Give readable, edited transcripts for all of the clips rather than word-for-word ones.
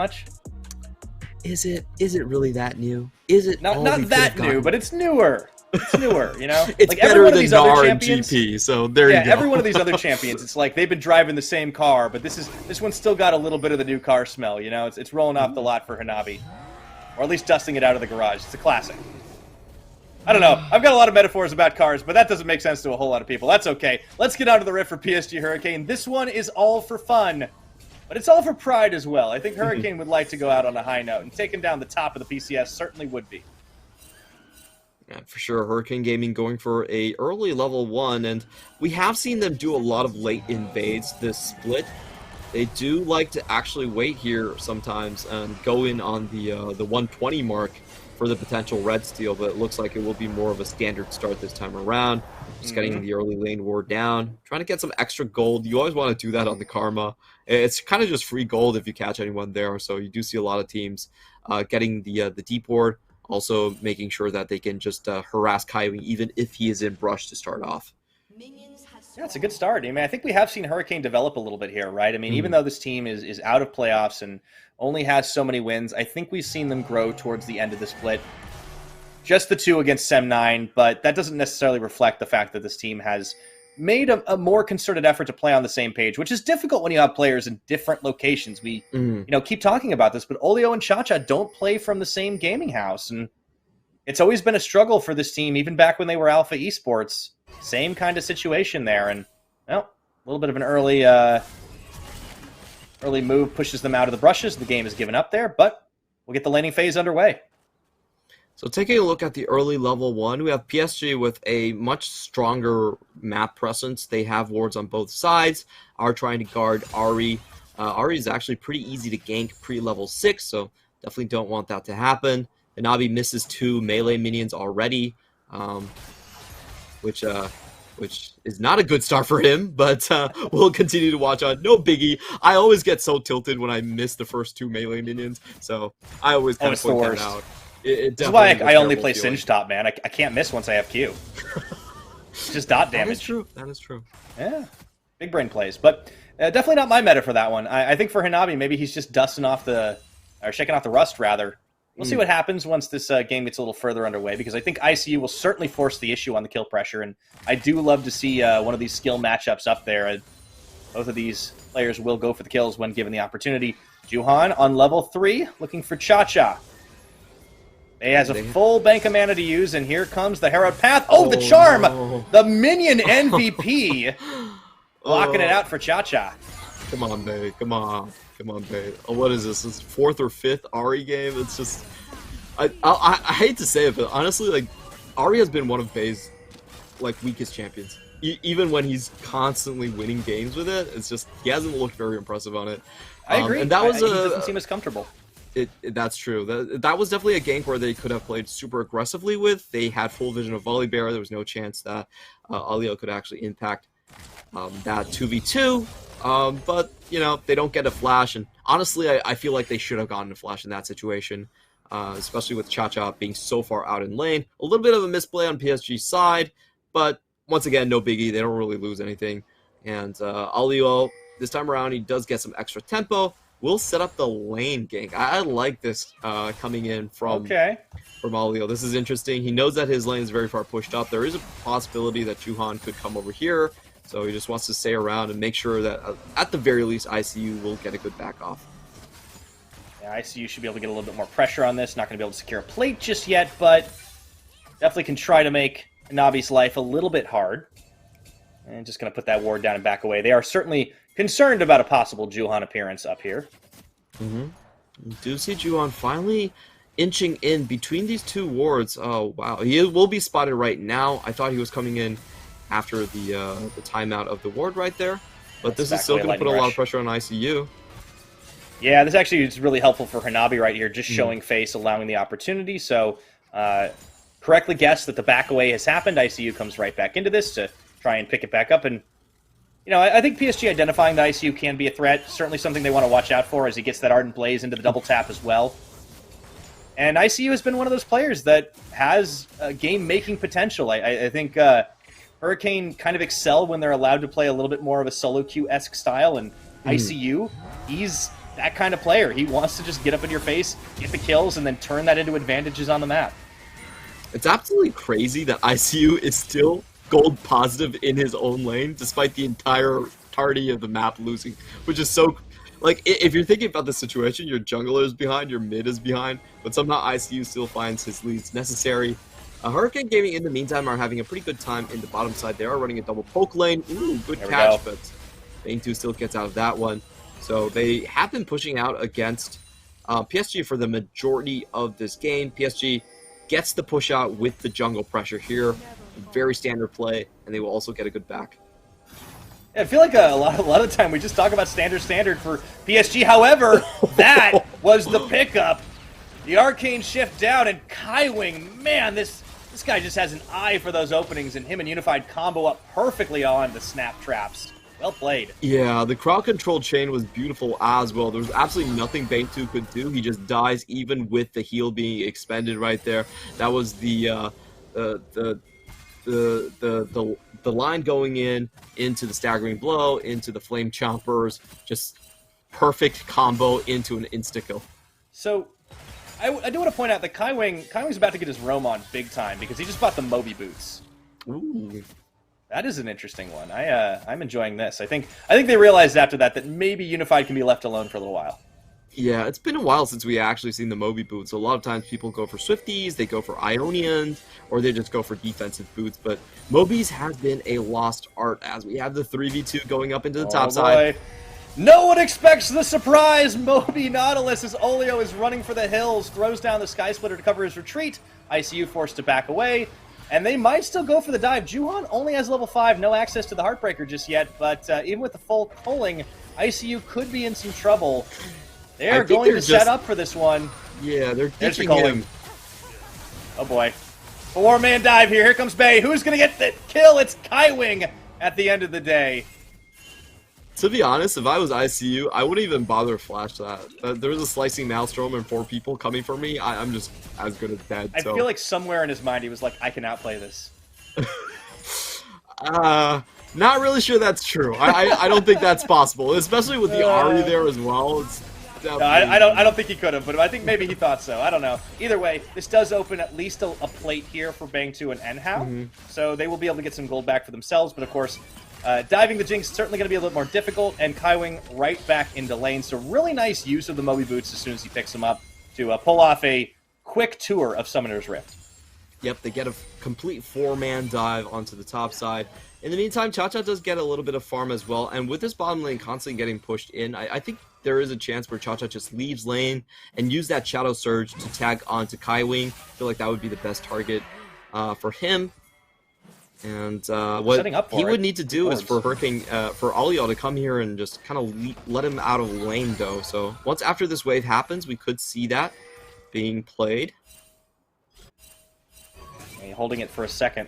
much. Is it really that new? Is it not that new, but it's newer. It's newer, you know? It's like better every one of than these other NAR and champions, GP, so there you go. Every one of these other champions, it's like they've been driving the same car, but this one's still got a little bit of the new car smell, you know? It's rolling off the lot for Hanabi. Or at least dusting it out of the garage. It's a classic. I don't know. I've got a lot of metaphors about cars, but that doesn't make sense to a whole lot of people. That's okay. Let's get out of the riff for PSG Hurricane. This one is all for fun, but it's all for pride as well. I think Hurricane would like to go out on a high note, and taking down the top of the PCS certainly would be. Yeah, for sure. Hurricane Gaming going for a early level 1, and we have seen them do a lot of late invades this split. They do like to actually wait here sometimes and go in on the 120 mark for the potential red steal, but it looks like it will be more of a standard start this time around. Just getting the early lane ward down, trying to get some extra gold. You always want to do that on the Karma. It's kind of just free gold if you catch anyone there, so you do see a lot of teams getting the deep ward, also making sure that they can just harass Kaiwing even if he is in brush to start off. Yeah, it's a good start. I mean, I think we have seen Hurricane develop a little bit here, right? I mean, even though this team is out of playoffs and only has so many wins, I think we've seen them grow towards the end of the split. Just the 2 against Sem9, but that doesn't necessarily reflect the fact that this team has made a more concerted effort to play on the same page, which is difficult when you have players in different locations. We keep talking about this, but Olio and Cha-Cha don't play from the same gaming house, and it's always been a struggle for this team, even back when they were Alpha Esports. Same kind of situation there, and well, a little bit of an early move pushes them out of the brushes. The game is given up there, but we'll get the laning phase underway. So taking a look at the early level 1, we have PSG with a much stronger map presence. They have wards on both sides, are trying to guard Ahri. Ahri is actually pretty easy to gank pre-level 6, so definitely don't want that to happen. Hanabi misses 2 melee minions already, which is not a good start for him, but we'll continue to watch on. No biggie. I always get so tilted when I miss the first 2 melee minions, so I always kind of point that out. This is why I only play Singe top, man. I can't miss once I have Q. It's just dot damage. That is true. That is true. Yeah. Big brain plays. But definitely not my meta for that one. I think for Hanabi, maybe he's just shaking off the rust, rather. We'll see what happens once this game gets a little further underway, because I think ICU will certainly force the issue on the kill pressure, and I do love to see one of these skill matchups up there. Both of these players will go for the kills when given the opportunity. Juhan on level 3, looking for Cha-Cha. He has a full bank of mana to use, and here comes the Herald Path. Oh, the charm! No. The minion MVP! Blocking it out for Cha-Cha. Come on, babe. Come on. Come on, babe. Oh, what is this? This 4th or 5th Ahri game? It's just... I hate to say it, but honestly, like, Ahri has been one of Bay's, like, weakest champions. Even when he's constantly winning games with it, it's just... He hasn't looked very impressive on it. I agree. And that was he doesn't seem as comfortable. That's true. That was definitely a gank where they could have played super aggressively with. They had full vision of Volley Bear. There was no chance that Alio could actually impact that 2v2. But, you know, they don't get a flash. And honestly, I feel like they should have gotten a flash in that situation, especially with Cha-Cha being so far out in lane. A little bit of a misplay on PSG's side, but once again, no biggie. They don't really lose anything. And Alio, this time around, he does get some extra tempo. We'll set up the lane gank. I like this coming in from Alio. This is interesting. He knows that his lane is very far pushed up. There is a possibility that Juhan could come over here, so he just wants to stay around and make sure that, at the very least, ICU will get a good back off. Yeah, ICU should be able to get a little bit more pressure on this. Not going to be able to secure a plate just yet, but definitely can try to make Navi's life a little bit hard. And just going to put that ward down and back away. They are certainly concerned about a possible Juhan appearance up here. You do see Juhan finally inching in between these 2 wards. Oh, wow. He will be spotted right now. I thought he was coming in after the timeout of the ward right there. But this is still going to put a lot of pressure on ICU. Yeah, this actually is really helpful for Hanabi right here, just showing face, allowing the opportunity. So, correctly guessed that the back away has happened. ICU comes right back into this to try and pick it back up. And, you know, I think PSG identifying that ICU can be a threat. Certainly something they want to watch out for as he gets that Ardent Blaze into the double tap as well. And ICU has been one of those players that has game-making potential. I think Hurricane kind of excel when they're allowed to play a little bit more of a solo queue-esque style, and ICU, he's that kind of player. He wants to just get up in your face, get the kills, and then turn that into advantages on the map. It's absolutely crazy that ICU is still gold positive in his own lane, despite the entire entirety of the map losing, which is so... Like, if you're thinking about the situation, your jungler is behind, your mid is behind, but somehow ICU still finds his leads necessary. Hurricane Gaming, in the meantime, are having a pretty good time in the bottom side. They are running a double poke lane. Ooh, good catch, but Bane2 still gets out of that one. So they have been pushing out against PSG for the majority of this game. PSG gets the push out with the jungle pressure here. Very standard play, and they will also get a good back. I feel like a lot of the time we just talk about standard for PSG. However, that was the pickup. The arcane shift down, and Kaiwing, man, this guy just has an eye for those openings, and him and Unified combo up perfectly on the snap traps. Well played. Yeah, the crowd control chain was beautiful as well. There was absolutely nothing Bane2 could do. He just dies even with the heal being expended right there. That was the line going into the staggering blow, into the flame chompers, just perfect combo into an insta-kill. So, I do want to point out that Kaiwing's about to get his roam on big time because he just bought the Moby boots. Ooh. That is an interesting one. I'm enjoying this. I think they realized after that maybe Unified can be left alone for a little while. Yeah, it's been a while since we actually seen the Moby boots. A lot of times people go for Swifties, they go for Ionians, or they just go for defensive boots. But Mobies has been a lost art as we have the 3v2 going up into the top side. No one expects the surprise! Moby Nautilus as Olio is running for the hills, throws down the Sky Splitter to cover his retreat. ICU forced to back away, and they might still go for the dive. Juhan only has level 5, no access to the Heartbreaker just yet, but even with the full culling, ICU could be in some trouble. They're going to set up for this one. Yeah, they're teaching him. Oh boy. 4-man dive here. Here comes Bay. Who's going to get the kill? It's Kaiwing at the end of the day. To be honest, if I was ICU, I wouldn't even bother to flash that. There was a slicing maelstrom and 4 people coming for me. I'm just as good as dead. I feel like somewhere in his mind he was like, I can outplay this. Not really sure that's true. I don't think that's possible, especially with the Ari there as well. No, I don't think he could have, but I think maybe he thought so. I don't know. Either way, this does open at least a plate here for Bang2 and Enhao, so they will be able to get some gold back for themselves. But of course, diving the Jinx is certainly going to be a little more difficult, and Kaiwing right back into lane. So really nice use of the Moby boots as soon as he picks them up to pull off a quick tour of Summoner's Rift. Yep, they get a complete 4-man dive onto the top side. In the meantime, Cha-Cha does get a little bit of farm as well, and with this bottom lane constantly getting pushed in, I think there is a chance where Cha-Cha just leaves lane and use that Shadow Surge to tag onto Kaiwing. I feel like that would be the best target for him. And what he would need to do is for Alio to come here and just kind of let him out of lane, though. So once after this wave happens, we could see that being played. Okay, holding it for a second.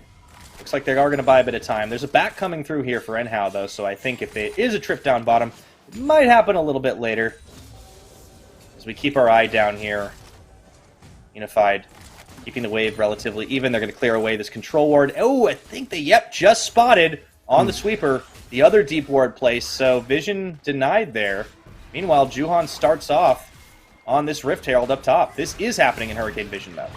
Looks like they are going to buy a bit of time. There's a back coming through here for Enhao, though, so I think if it is a trip down bottom, it might happen a little bit later. As we keep our eye down here. Unified, keeping the wave relatively even. They're going to clear away this control ward. Oh, I think they, just spotted on the sweeper the other deep ward place, so vision denied there. Meanwhile, Juhan starts off on this Rift Herald up top. This is happening in Hurricane Vision, though.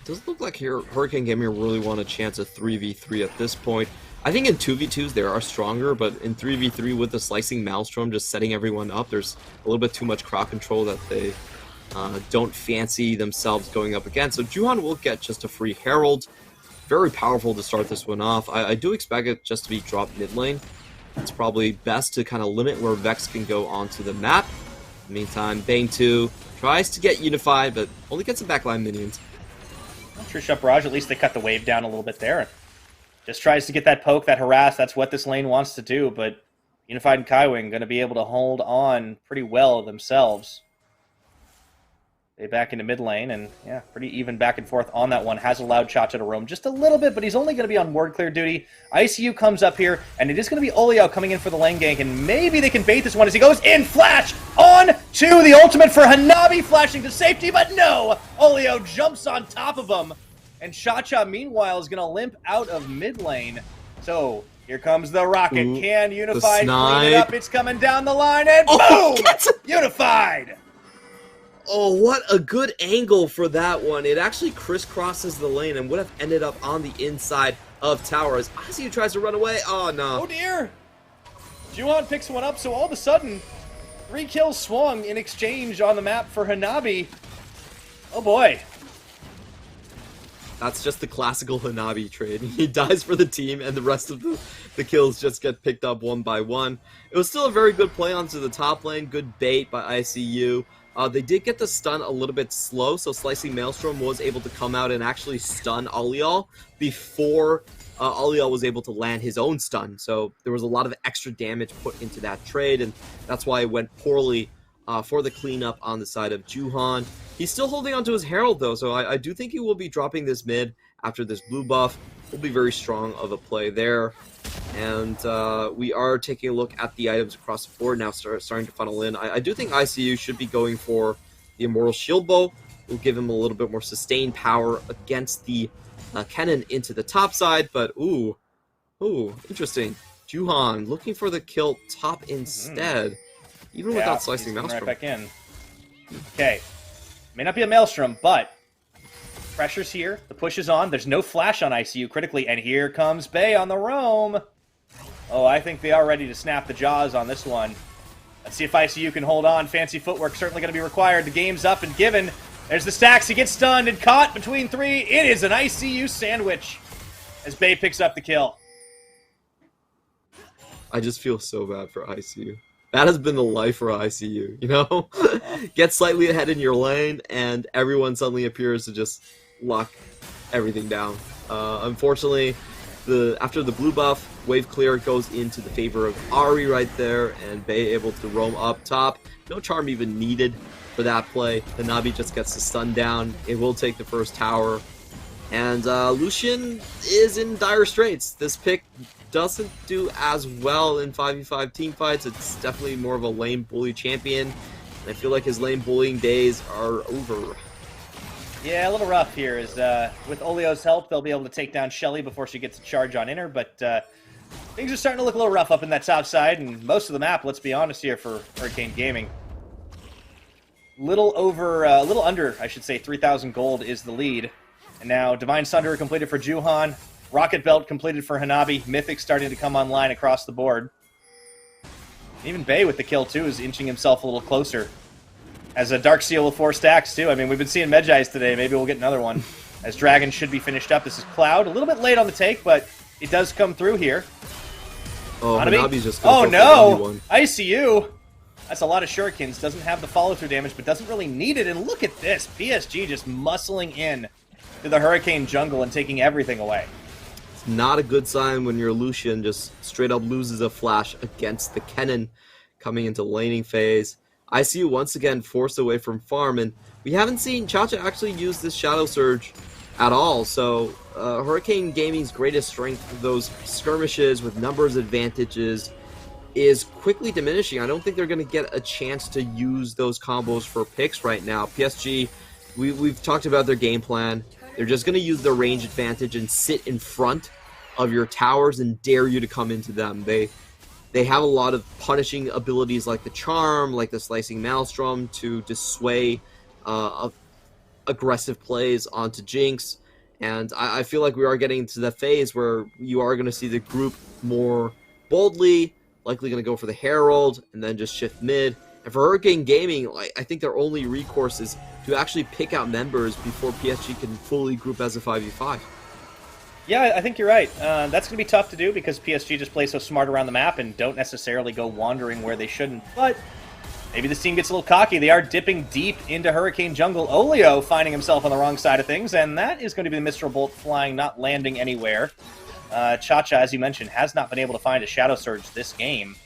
Doesn't look like here Hurricane Gamer really want a chance at 3v3 at this point. I think in 2v2s they are stronger, but in 3v3 with the slicing Maelstrom just setting everyone up, there's a little bit too much crowd control that they don't fancy themselves going up against. So Juhan will get just a free Herald. Very powerful to start this one off. I do expect it just to be dropped mid lane. It's probably best to kind of limit where Vex can go onto the map. In the meantime, Bang2 tries to get Unified, but only gets some backline minions. Trisha Barrage, at least they cut the wave down a little bit there. Just tries to get that poke, that harass. That's what this lane wants to do, but Unified and Kaiwing going to be able to hold on pretty well themselves. They back into mid lane, and yeah, pretty even back and forth on that one. Has allowed Cha-Cha to roam just a little bit, but he's only going to be on ward clear duty. ICU comes up here, and it is going to be Olio coming in for the lane gank, and maybe they can bait this one as he goes in. Flash on to the ultimate for Hanabi, flashing to safety, but no! Olio jumps on top of him, and Cha-Cha, meanwhile, is going to limp out of mid lane. So here comes the rocket. Can Unified clean it up? It's coming down the line, and boom! Unified! Oh, what a good angle for that one. It actually crisscrosses the lane and would have ended up on the inside of tower as ICU tries to run away. Oh, no. Oh, dear. Juhan picks one up, so all of a sudden, 3 kills swung in exchange on the map for Hanabi. Oh, boy. That's just the classical Hanabi trade. He dies for the team, and the rest of the kills just get picked up one by one. It was still a very good play onto the top lane. Good bait by ICU. They did get the stun a little bit slow, so Slicing Maelstrom was able to come out and actually stun Alial before Alial was able to land his own stun. So there was a lot of extra damage put into that trade, and that's why it went poorly for the cleanup on the side of Juhan. He's still holding onto his Herald, though, so I do think he will be dropping this mid after this blue buff. Will be very strong of a play there. And we are taking a look at the items across the board now, starting to funnel in. I do think ICU should be going for the Immortal Shield Bow. Will give him a little bit more sustained power against the cannon into the top side, but ooh, interesting. Juhan looking for the kill top instead, even without Slicing Maelstrom. Right back in. Okay, may not be a Maelstrom, but pressure's here. The push is on. There's no flash on ICU critically, and here comes Bay on the roam. Oh, I think they are ready to snap the jaws on this one. Let's see if ICU can hold on. Fancy footwork certainly going to be required. The game's up and given. There's the stacks. He gets stunned and caught between 3. It is an ICU sandwich as Bay picks up the kill. I just feel so bad for ICU. That has been the life for ICU, you know? Get slightly ahead in your lane, and everyone suddenly appears to just lock everything down. Unfortunately, after the blue buff, wave clear goes into the favor of Ari right there, and Bay able to roam up top. No charm even needed for that play. Hanabi just gets the stun down. It will take the first tower. And Lucian is in dire straits. This pick doesn't do as well in 5v5 team fights. It's definitely more of a lane bully champion. And I feel like his lane bullying days are over. Yeah, a little rough here. With Olio's help, they'll be able to take down Shelly before she gets a charge on Inner, but things are starting to look a little rough up in that top side, and most of the map, let's be honest here, for Hurricane Gaming. Little under, I should say, 3,000 gold is the lead. And now Divine Sunder completed for Juhan, Rocket Belt completed for Hanabi, Mythic starting to come online across the board. Even Bay with the kill, too, is inching himself a little closer. As a Dark Seal with 4 stacks, too. I mean, we've been seeing Medjai's today. Maybe we'll get another one. As Dragon should be finished up. This is Cloud. A little bit late on the take, but it does come through here. Oh, Hanabi's just oh no! ICU! That's a lot of shurikens. Doesn't have the follow-through damage, but doesn't really need it. And look at this. PSG just muscling in to the Hurricane jungle and taking everything away. It's not a good sign when your Lucian just straight up loses a flash against the Kennen coming into laning phase. ICU once again forced away from farm, and we haven't seen Chacha actually use this Shadow Surge at all. So Hurricane Gaming's greatest strength, those skirmishes with numbers advantages, is quickly diminishing. I don't think they're going to get a chance to use those combos for picks right now. PSG, we've talked about their game plan. They're just going to use their range advantage and sit in front of your towers and dare you to come into them. They have a lot of punishing abilities like the Charm, like the Slicing Maelstrom to dissuade aggressive plays onto Jinx. And I feel like we are getting to that phase where you are going to see the group more boldly, likely going to go for the Herald, and then just shift mid. And for Hurricane Gaming, I think their only recourse is to actually pick out members before PSG can fully group as a 5v5. Yeah, I think you're right. That's going to be tough to do because PSG just plays so smart around the map and don't necessarily go wandering where they shouldn't. But maybe this team gets a little cocky. They are dipping deep into Hurricane Jungle. Olio finding himself on the wrong side of things, and that is going to be the Mistral Bolt flying, not landing anywhere. Chacha, as you mentioned, has not been able to find a Shadow Surge this game.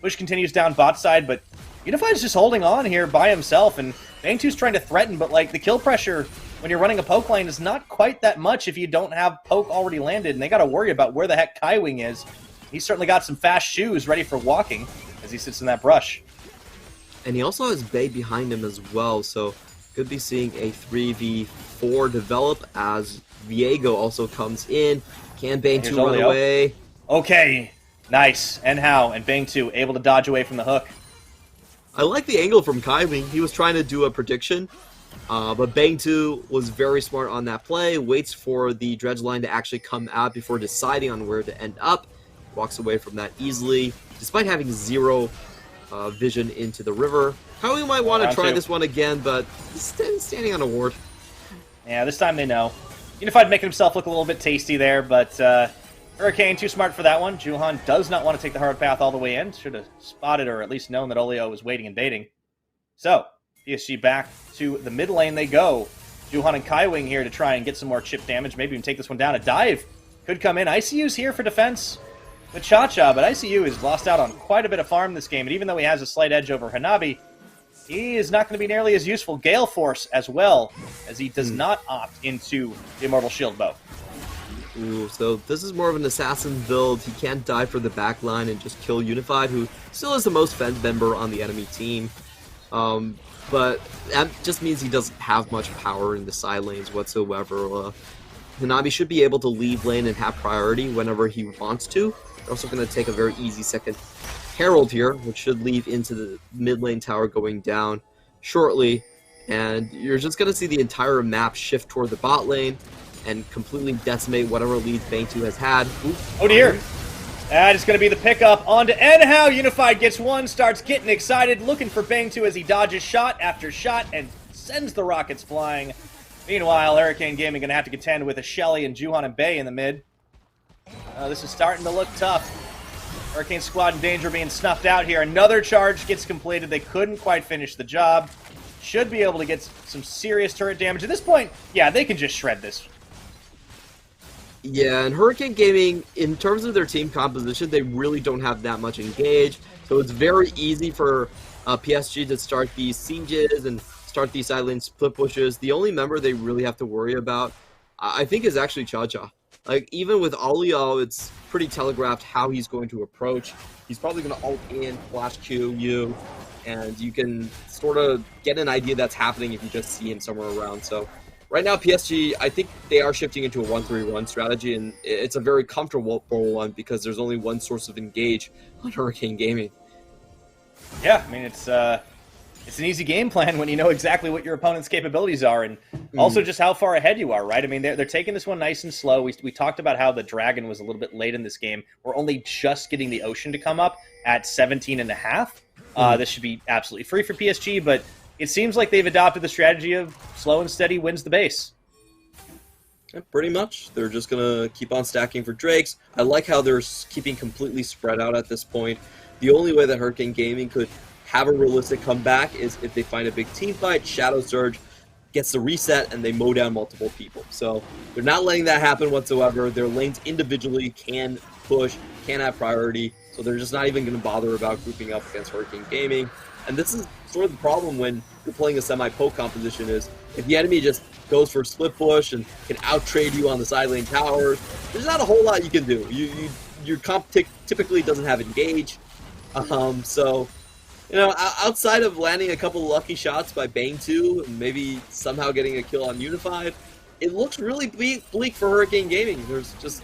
Push continues down bot side, but Unified's just holding on here by himself, and Bang2's trying to threaten, but like the kill pressure when you're running a poke lane is not quite that much if you don't have poke already landed, and they got to worry about where the heck Kaiwing is. He's certainly got some fast shoes ready for walking as he sits in that brush. And he also has Bay behind him as well, so could be seeing a 3v4 develop as Viego also comes in. Can Bang2 run away? Okay, nice. And how? And Bang2 able to dodge away from the hook. I like the angle from Kylie. He was trying to do a prediction, but Bang2 was very smart on that play, waits for the dredge line to actually come out before deciding on where to end up, walks away from that easily, despite having zero vision into the river. Kylie might want to try this one again, but he's standing on a ward. Yeah, this time they know. Unified making himself look a little bit tasty there, but Hurricane too smart for that one. Juhan does not want to take the hard path all the way in. Should have spotted or at least known that Olio was waiting and baiting. So, PSG back to the mid lane they go. Juhan and Kaiwing here to try and get some more chip damage. Maybe even take this one down. A dive could come in. ICU's here for defense with Cha-Cha, but ICU has lost out on quite a bit of farm this game. And even though he has a slight edge over Hanabi, he is not going to be nearly as useful. Gale Force as well, as he does not opt into the Immortal Shield Bow. Ooh, so this is more of an assassin build. He can't die for the backline and just kill Unified, who still is the most fed member on the enemy team. But that just means he doesn't have much power in the side lanes whatsoever. Hanabi should be able to leave lane and have priority whenever he wants to. They're also going to take a very easy second Herald here, which should leave into the mid lane tower going down shortly. And you're just going to see the entire map shift toward the bot lane and completely decimate whatever leads Bang2 has had. Ooh, oh dear. That is going to be the pickup onto Enhao. Unified gets one, starts getting excited, looking for Bang2 as he dodges shot after shot and sends the rockets flying. Meanwhile, Hurricane Gaming going to have to contend with a Shelly and Juhan and Bay in the mid. This is starting to look tough. Hurricane Squad in danger being snuffed out here. Another charge gets completed. They couldn't quite finish the job. Should be able to get some serious turret damage. At this point, yeah, they can just shred this. Yeah, and Hurricane Gaming, in terms of their team composition, they really don't have that much engaged. So it's very easy for PSG to start these sieges and start these side lane split pushes. The only member they really have to worry about, I think, is actually Cha-Cha. Like, even with Olio, it's pretty telegraphed how he's going to approach. He's probably going to ult in, flash Q, you, and you can sort of get an idea that's happening if you just see him somewhere around. So right now, PSG, I think they are shifting into a 1-3-1 strategy, and it's a very comfortable one because there's only one source of engage on Hurricane Gaming. Yeah, I mean, it's an easy game plan when you know exactly what your opponent's capabilities are, and also just how far ahead you are, right? I mean, they're taking this one nice and slow. We talked about how the Dragon was a little bit late in this game. We're only just getting the Ocean to come up at 17.5. This should be absolutely free for PSG, but it seems like they've adopted the strategy of slow and steady wins the base. Yeah, pretty much. They're just going to keep on stacking for Drakes. I like how they're keeping completely spread out at this point. The only way that Hurricane Gaming could have a realistic comeback is if they find a big team fight, Shadow Surge gets the reset, and they mow down multiple people. So they're not letting that happen whatsoever. Their lanes individually can push, can have priority, so they're just not even going to bother about grouping up against Hurricane Gaming. And this is sort of the problem when you're playing a semi-poke composition is if the enemy just goes for a split push and can out-trade you on the side lane towers, there's not a whole lot you can do. Your comp typically doesn't have engage. So, you know, outside of landing a couple of lucky shots by Bang2 and maybe somehow getting a kill on Unified, it looks really bleak for Hurricane Gaming. There's just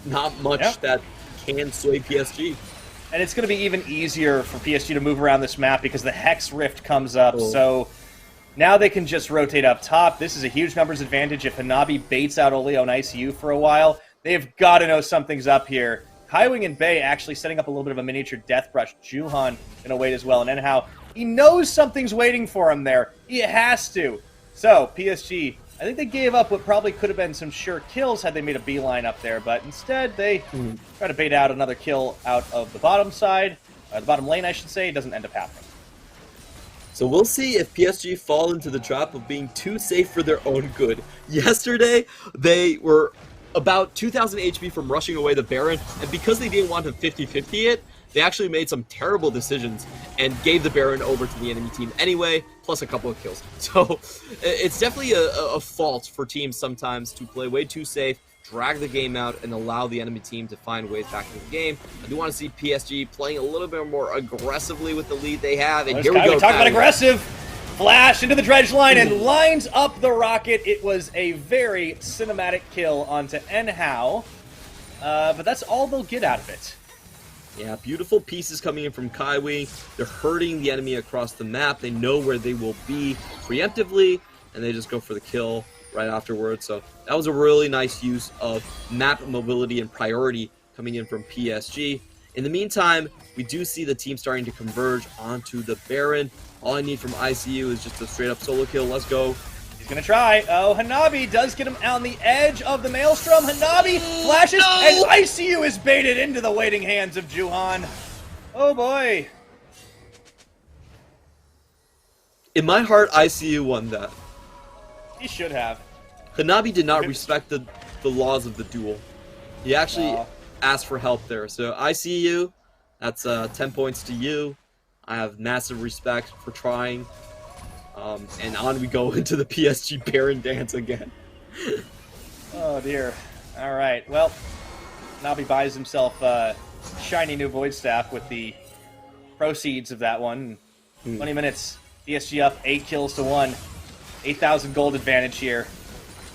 not much that can sway PSG. And it's going to be even easier for PSG to move around this map because the Hex Rift comes up. So now they can just rotate up top. This is a huge numbers advantage. If Hanabi baits out Olio and ICU for a while, they've got to know something's up here. Kaiwing and Bay actually setting up a little bit of a miniature death brush. Juhan going to wait as well. And Enhao, he knows something's waiting for him there. He has to. So, PSG, I think they gave up what probably could have been some sure kills had they made a beeline up there. But instead, they try to bait out another kill out of the bottom side. The bottom lane, I should say. It doesn't end up happening. So we'll see if PSG fall into the trap of being too safe for their own good. Yesterday, they were about 2,000 HP from rushing away the Baron, and because they didn't want to 50-50 it, they actually made some terrible decisions and gave the Baron over to the enemy team anyway, plus a couple of kills. So it's definitely a fault for teams sometimes to play way too safe, drag the game out, and allow the enemy team to find ways back into the game. I do want to see PSG playing a little bit more aggressively with the lead they have, and here we go. Talk about aggressive! Flash into the dredge line and lines up the rocket. It was a very cinematic kill onto Enhao, but that's all they'll get out of it. Yeah, beautiful pieces coming in from Kaiwi. They're hurting the enemy across the map. They know where they will be preemptively, and they just go for the kill right afterwards. So that was a really nice use of map mobility and priority coming in from PSG. In the meantime, we do see the team starting to converge onto the Baron. All I need from ICU is just a straight-up solo kill. Let's go. He's going to try. Oh, Hanabi does get him on the edge of the Maelstrom. Hanabi flashes, and ICU is baited into the waiting hands of Juhan. Oh, boy. In my heart, ICU won that. He should have. Hanabi did not respect the laws of the duel. He actually asked for help there. So ICU, that's 10 points to you. I have massive respect for trying. And on we go into the PSG Baron dance again. Oh, dear. All right. Well, Nabi buys himself a shiny new Void Staff with the proceeds of that one. 20 minutes. PSG up 8 kills to 1. 8,000 gold advantage here.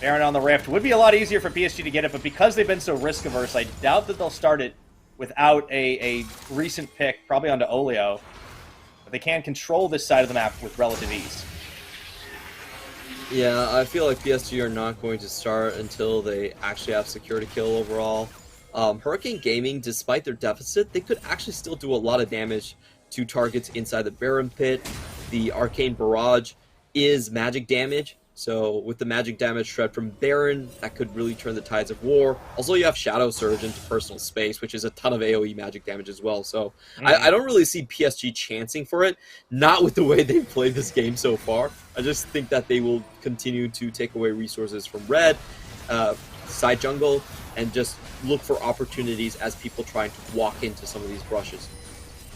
Baron on the Rift. Would be a lot easier for PSG to get it, but because they've been so risk-averse, I doubt that they'll start it without a recent pick, probably onto Olio. But they can control this side of the map with relative ease. Yeah, I feel like PSG are not going to start until they actually have secured a kill overall. Hurricane Gaming, despite their deficit, they could actually still do a lot of damage to targets inside the Baron pit. The Arcane Barrage is magic damage, so with the magic damage shred from Baron, that could really turn the tides of war. Also, you have Shadow Surge into personal space, which is a ton of AoE magic damage as well, so I don't really see PSG chancing for it, not with the way they've played this game so far. I just think that they will continue to take away resources from Red, side jungle, and just look for opportunities as people trying to walk into some of these brushes.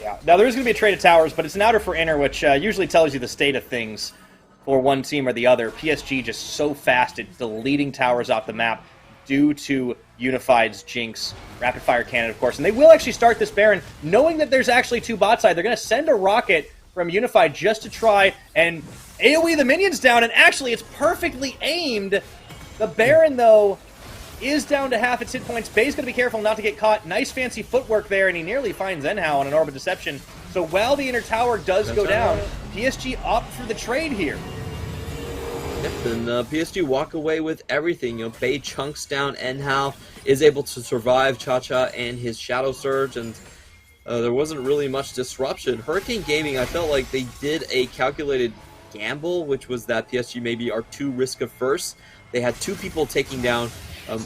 Yeah. Now, there is going to be a trade of towers, but it's an outer for inner, which usually tells you the state of things for one team or the other. PSG just so fast at deleting towers off the map due to Unified's Jinx, rapid fire cannon, of course. And they will actually start this Baron knowing that there's actually 2 bot side. They're going to send a rocket from Unified just to try and AoE the minions down, and actually it's perfectly aimed. The Baron, though, is down to half its hit points. Bay's going to be careful not to get caught. Nice fancy footwork there, and he nearly finds Enhao on an Orb of Deception. So while the inner tower does go down, PSG opt for the trade here. Yep, and PSG walk away with everything. You know, Bay chunks down Enhao, is able to survive Cha-Cha and his Shadow Surge, and there wasn't really much disruption. Hurricane Gaming, I felt like they did a calculated gamble, which was that PSG maybe are too risk-averse. They had 2 people taking down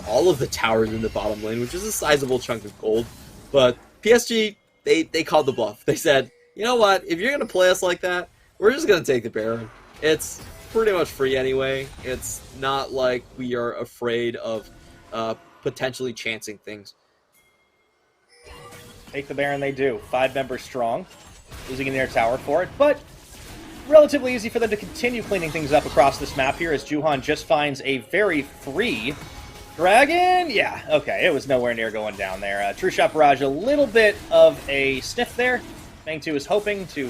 all of the towers in the bottom lane, which is a sizable chunk of gold. But PSG, they called the bluff. They said, you know what, if you're going to play us like that, we're just going to take the Baron. It's pretty much free anyway. It's not like we are afraid of potentially chancing things. Take the Baron they do. 5 members strong, losing in their tower for it, but relatively easy for them to continue cleaning things up across this map here as Juhan just finds a very free Dragon. Yeah, okay, it was nowhere near going down there. True Shot Barrage, a little bit of a sniff there. Fang 2 is hoping to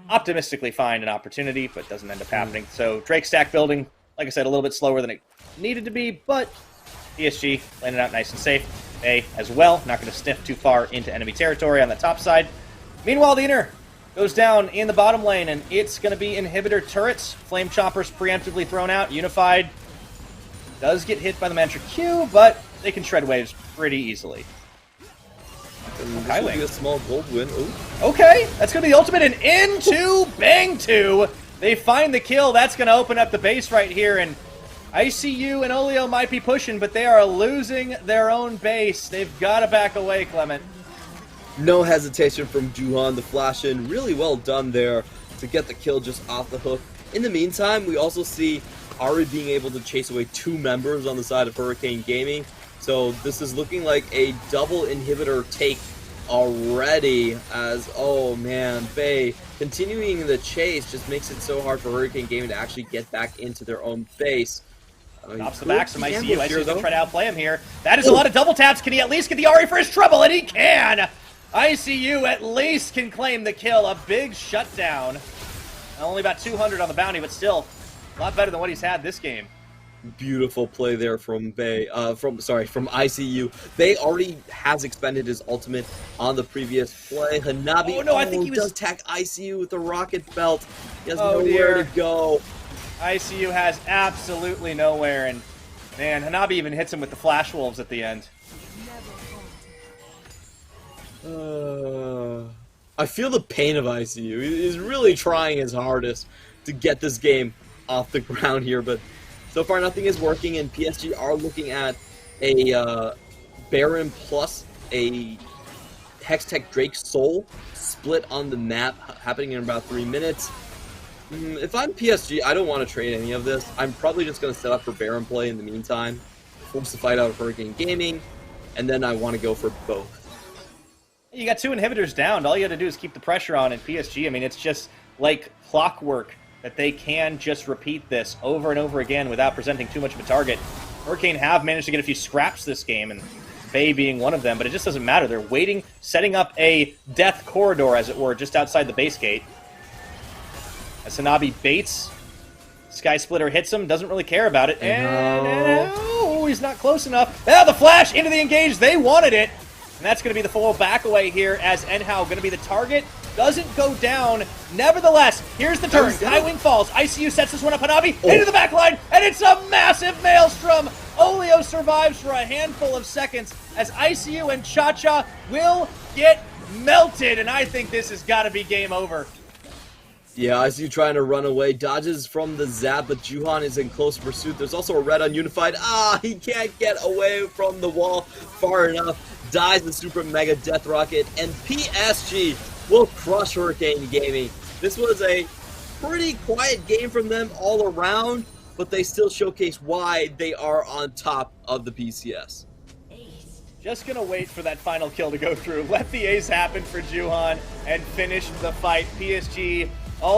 optimistically find an opportunity, but doesn't end up happening. So Drake stack building, like I said, a little bit slower than it needed to be, but PSG landed out nice and safe. A as well, not going to sniff too far into enemy territory on the top side. Meanwhile, the inner goes down in the bottom lane, and it's going to be inhibitor turrets. Flame choppers preemptively thrown out. Unified does get hit by the Mantra Q, but they can shred waves pretty easily. This will be a small gold win. Ooh. Okay, that's going to be the ultimate, and into Bang 2. They find the kill. That's going to open up the base right here, and ICU and Olio might be pushing, but they are losing their own base. They've got to back away, Clement. No hesitation from Juhan, the flash in. Really well done there to get the kill just off the hook. In the meantime, we also see Ari being able to chase away 2 members on the side of Hurricane Gaming. So this is looking like a double inhibitor take already as, oh man, Bay continuing the chase just makes it so hard for Hurricane Gaming to actually get back into their own base. Drops the back, some ICU. ICU's going to try to outplay him here. That is a lot of double taps. Can he at least get the Ari for his trouble? And he can! ICU at least can claim the kill. A big shutdown. Only about 200 on the bounty, but still a lot better than what he's had this game. Beautiful play there from from ICU. Bay already has expended his ultimate on the previous play. Hanabi, Oh no, I think he does attack ICU with the rocket belt. He has Oh, nowhere dear. to go. ICU has absolutely nowhere, and man, Hanabi even hits him with the Flash Wolves at the end. I feel the pain of ICU. He's really trying his hardest to get this game off the ground here, but so far nothing is working, and PSG are looking at a Baron plus a Hextech Drake Soul split on the map happening in about 3 minutes. If I'm PSG, I don't want to trade any of this. I'm probably just going to set up for Baron play in the meantime, force the fight out of Hurricane Gaming, and then I want to go for both. You got 2 inhibitors down. All you got to do is keep the pressure on in PSG. I mean, it's just like clockwork that they can just repeat this over and over again without presenting too much of a target. Hurricane have managed to get a few scraps this game, and Bay being one of them, but it just doesn't matter. They're waiting, setting up a death corridor, as it were, just outside the base gate. As Hanabi baits, Sky Splitter hits him, doesn't really care about it, and oh, he's not close enough. Now the flash into the engage, they wanted it, and that's going to be the full back away here as Enhao going to be the target. Doesn't go down. Nevertheless, here's the turn. High Wing falls. ICU sets this one up. Hanabi into the back line, and it's a massive maelstrom. Olio survives for a handful of seconds as ICU and Cha-Cha will get melted, and I think this has got to be game over. Yeah, ICU trying to run away. Dodges from the zap, but Juhan is in close pursuit. There's also a red on Unified. He can't get away from the wall far enough. Dies the Super Mega Death Rocket, and PSG will crush Hurricane Gaming. This was a pretty quiet game from them all around, but they still showcase why they are on top of the PCS. Just gonna wait for that final kill to go through. Let the ace happen for Juhan and finish the fight. PSG